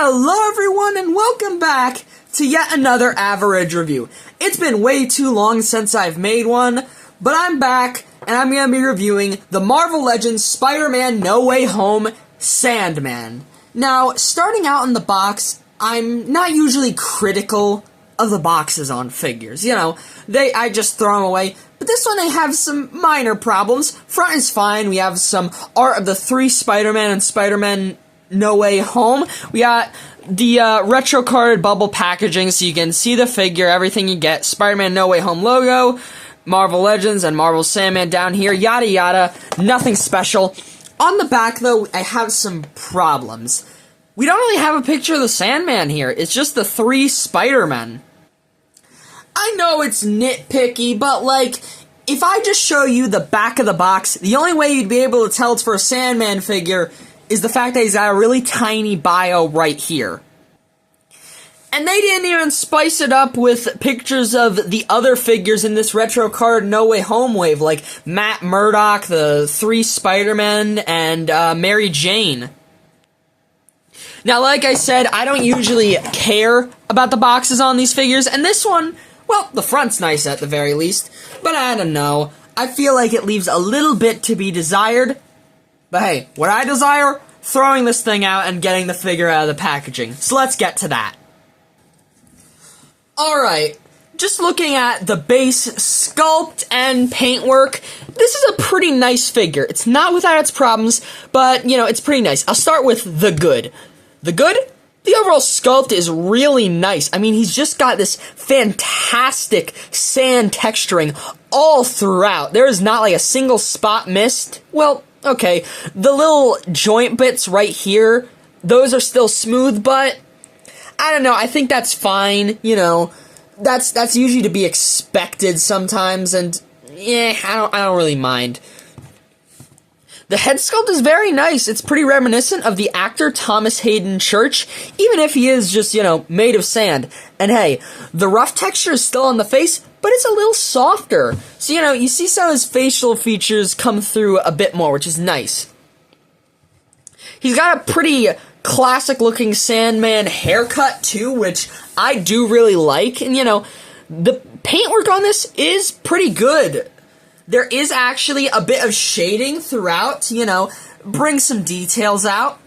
Hello everyone and welcome back to yet another average review. It's been way too long since I've made one, but I'm back and I'm going to be reviewing the Marvel Legends Spider-Man No Way Home Sandman. Now, starting out in the box, I'm not usually critical of the boxes on figures. You know, I just throw them away. But this one, they have some minor problems. Front is fine. We have some art of the three Spider-Man and Spider-Man No Way Home. We got the retro carded bubble packaging so you can see the figure, everything you get. Spider-Man No Way Home logo, Marvel Legends, and Marvel Sandman down here, yada yada. Nothing special. On the back, though, I have some problems. We don't really have a picture of the Sandman here. It's just the three Spider-Men. I know it's nitpicky, but, like, if I just show you the back of the box, the only way you'd be able to tell it's for a Sandman figure is the fact that he's got a really tiny bio right here. And they didn't even spice it up with pictures of the other figures in this retro card No Way Home wave, like Matt Murdock, the three Spider-Men, and Mary Jane. Now, like I said, I don't usually care about the boxes on these figures, and this one, well, the front's nice at the very least, but I don't know. I feel like it leaves a little bit to be desired. But hey, what I desire? Throwing this thing out and getting the figure out of the packaging. So let's get to that. Alright, just looking at the base sculpt and paintwork, this is a pretty nice figure. It's not without its problems, but, you know, it's pretty nice. I'll start with the good. The good? The overall sculpt is really nice. I mean, he's just got this fantastic sand texturing all throughout. There is not like a single spot missed. Well, okay, the little joint bits right here, those are still smooth, but I don't know, I think that's fine, you know. That's usually to be expected sometimes, and yeah, I don't really mind. The head sculpt is very nice. It's pretty reminiscent of the actor Thomas Hayden Church, even if he is just, you know, made of sand. And hey, the rough texture is still on the face, but it's a little softer. So, you know, you see some of his facial features come through a bit more, which is nice. He's got a pretty classic-looking Sandman haircut, too, which I do really like. And, you know, the paintwork on this is pretty good. There is actually a bit of shading throughout to, you know, bring some details out.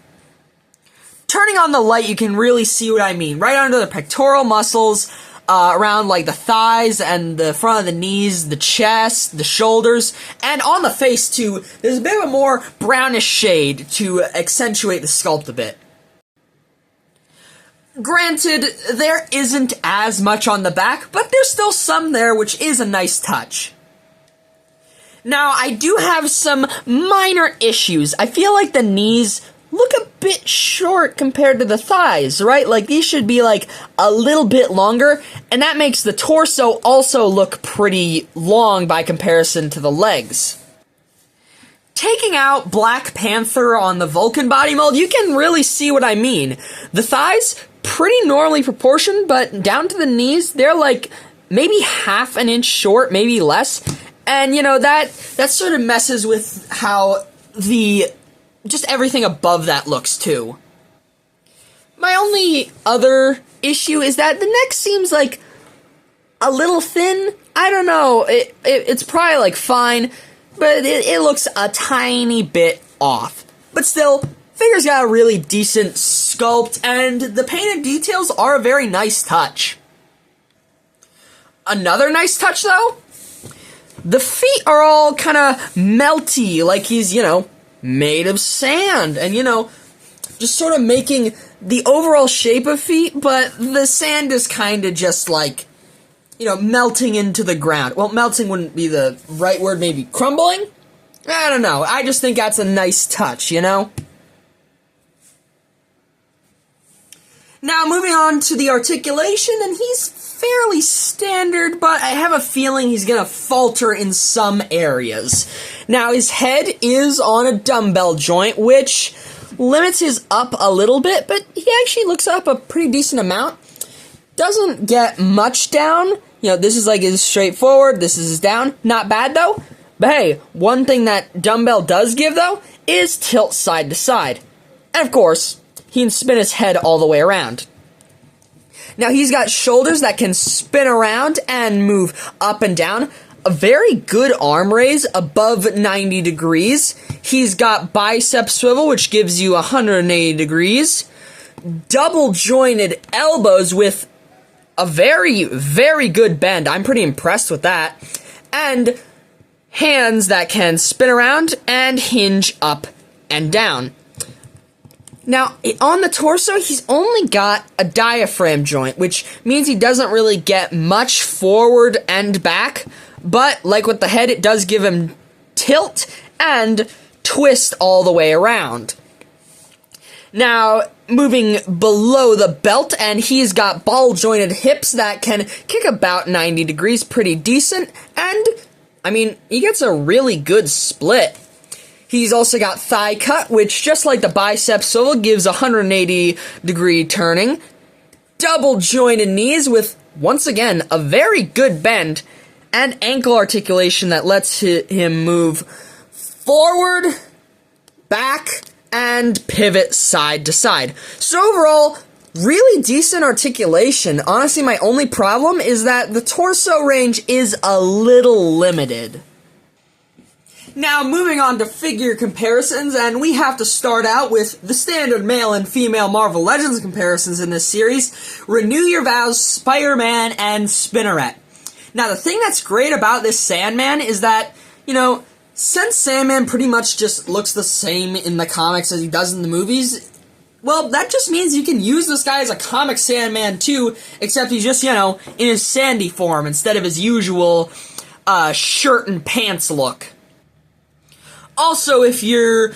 Turning on the light, you can really see what I mean. Right under the pectoral muscles, around, like, the thighs and the front of the knees, the chest, the shoulders, and on the face, too, there's a bit of a more brownish shade to accentuate the sculpt a bit. Granted, there isn't as much on the back, but there's still some there, which is a nice touch. Now, I do have some minor issues. I feel like the knees look a bit short compared to the thighs, right? Like, these should be, like, a little bit longer, and that makes the torso also look pretty long by comparison to the legs. Taking out Black Panther on the Vulcan body mold, you can really see what I mean. The thighs, pretty normally proportioned, but down to the knees, they're, like, maybe half an inch short, maybe less. And, you know, that sort of messes with how just everything above that looks, too. My only other issue is that the neck seems, like, a little thin. I don't know, it's probably, like, fine, but it looks a tiny bit off. But still, figure's got a really decent sculpt, and the painted details are a very nice touch. Another nice touch, though? The feet are all kind of melty, like he's, you know, made of sand, and, you know, just sort of making the overall shape of feet, but the sand is kind of just, like, you know, melting into the ground. Well, melting wouldn't be the right word, maybe crumbling? I don't know, I just think that's a nice touch, you know? Now, moving on to the articulation, and he's fairly standard, but I have a feeling he's gonna falter in some areas. Now, his head is on a dumbbell joint, which limits his up a little bit, but he actually looks up a pretty decent amount. Doesn't get much down. You know, this is like his straightforward, this is his down. Not bad, though. But hey, one thing that dumbbell does give, though, is tilt side to side. And of course, he can spin his head all the way around. Now, he's got shoulders that can spin around and move up and down. A very good arm raise above 90 degrees. He's got bicep swivel, which gives you 180 degrees. Double jointed elbows with a very, very good bend. I'm pretty impressed with that. And hands that can spin around and hinge up and down. Now, on the torso, he's only got a diaphragm joint, which means he doesn't really get much forward and back, but like with the head, it does give him tilt and twist all the way around. Now, moving below the belt, and he's got ball-jointed hips that can kick about 90 degrees, pretty decent, and, I mean, he gets a really good split. He's also got thigh cut, which, just like the bicep swivel, gives 180 degree turning. Double jointed knees with, once again, a very good bend, and ankle articulation that lets him move forward, back, and pivot side to side. So overall, really decent articulation. Honestly, my only problem is that the torso range is a little limited. Now, moving on to figure comparisons, and we have to start out with the standard male and female Marvel Legends comparisons in this series. Renew Your Vows, Spider-Man, and Spinneret. Now, the thing that's great about this Sandman is that, since Sandman pretty much just looks the same in the comics as he does in the movies, well, that just means you can use this guy as a comic Sandman too, except he's just, in his sandy form instead of his usual shirt and pants look. Also, if you're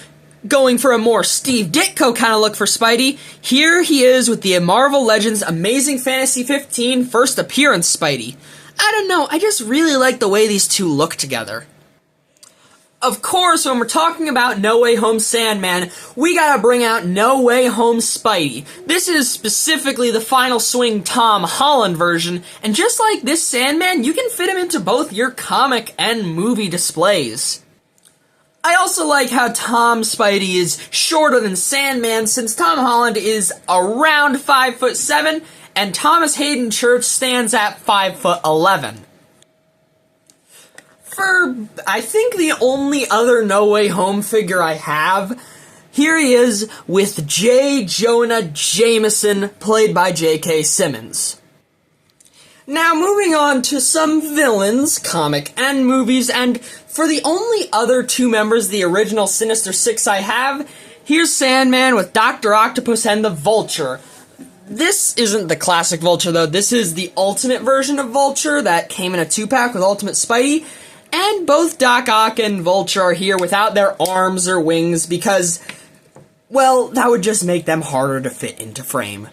going for a more Steve Ditko kind of look for Spidey, here he is with the Marvel Legends Amazing Fantasy 15 first appearance Spidey. I don't know, I just really like the way these two look together. Of course, when we're talking about No Way Home Sandman, we gotta bring out No Way Home Spidey. This is specifically the Final Swing Tom Holland version, and just like this Sandman, you can fit him into both your comic and movie displays. I also like how Tom Spidey is shorter than Sandman, since Tom Holland is around 5'7", and Thomas Hayden Church stands at 5'11". For, I think, the only other No Way Home figure I have, here he is with J. Jonah Jameson, played by J.K. Simmons. Now, moving on to some villains, comic and movies, and for the only other two members of the original Sinister Six I have, here's Sandman with Dr. Octopus and the Vulture. This isn't the classic Vulture, though. This is the Ultimate version of Vulture that came in a 2-pack with Ultimate Spidey, and both Doc Ock and Vulture are here without their arms or wings because, well, that would just make them harder to fit into frame.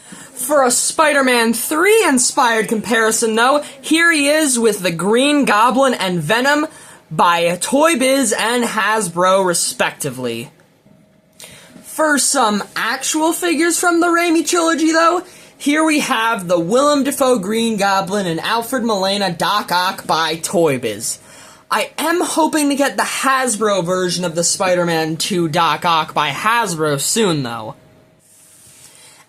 For a Spider-Man 3 inspired comparison, though, here he is with the Green Goblin and Venom by Toy Biz and Hasbro, respectively. For some actual figures from the Raimi trilogy, though, here we have the Willem Dafoe Green Goblin and Alfred Molina Doc Ock by Toy Biz. I am hoping to get the Hasbro version of the Spider-Man 2 Doc Ock by Hasbro soon, though.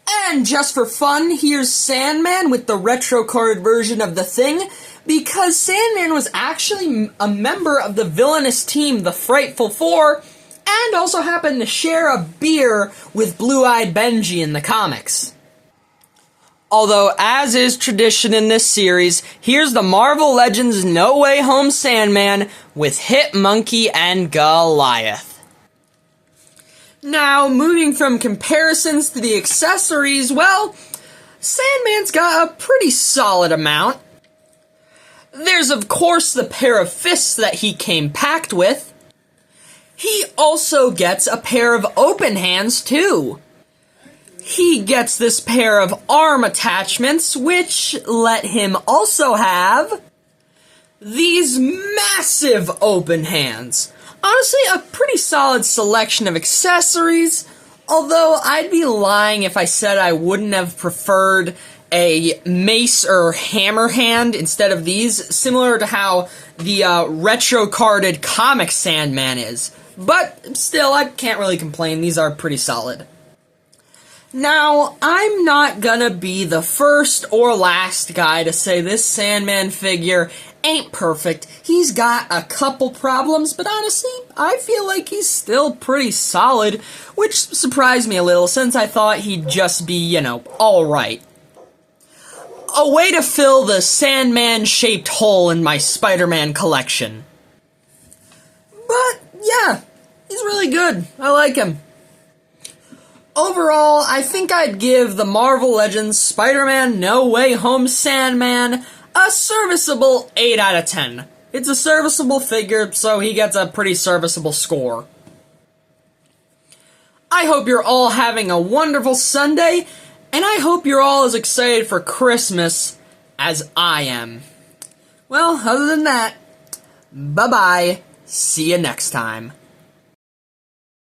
And just for fun, here's Sandman with the retro-carded version of The Thing, because Sandman was actually a member of the villainous team, the Frightful Four, and also happened to share a beer with Blue-Eyed Benji in the comics. Although, as is tradition in this series, here's the Marvel Legends No Way Home Sandman with Hit Monkey and Goliath. Now, moving from comparisons to the accessories, well, Sandman's got a pretty solid amount. There's, of course, the pair of fists that he came packed with. He also gets a pair of open hands, too. He gets this pair of arm attachments, which let him also have these massive open hands. Honestly, a pretty solid selection of accessories, although I'd be lying if I said I wouldn't have preferred a mace or hammer hand instead of these, similar to how the retro-carded comic Sandman is. But still, I can't really complain. These are pretty solid. Now, I'm not gonna be the first or last guy to say this Sandman figure ain't perfect. He's got a couple problems, but honestly, I feel like he's still pretty solid, which surprised me a little since I thought he'd just be, alright. A way to fill the Sandman-shaped hole in my Spider-Man collection. But, yeah, he's really good. I like him. Overall, I think I'd give the Marvel Legends Spider-Man No Way Home Sandman a serviceable 8 out of 10. It's a serviceable figure, so he gets a pretty serviceable score. I hope you're all having a wonderful Sunday, and I hope you're all as excited for Christmas as I am. Well, other than that, bye-bye. See you next time.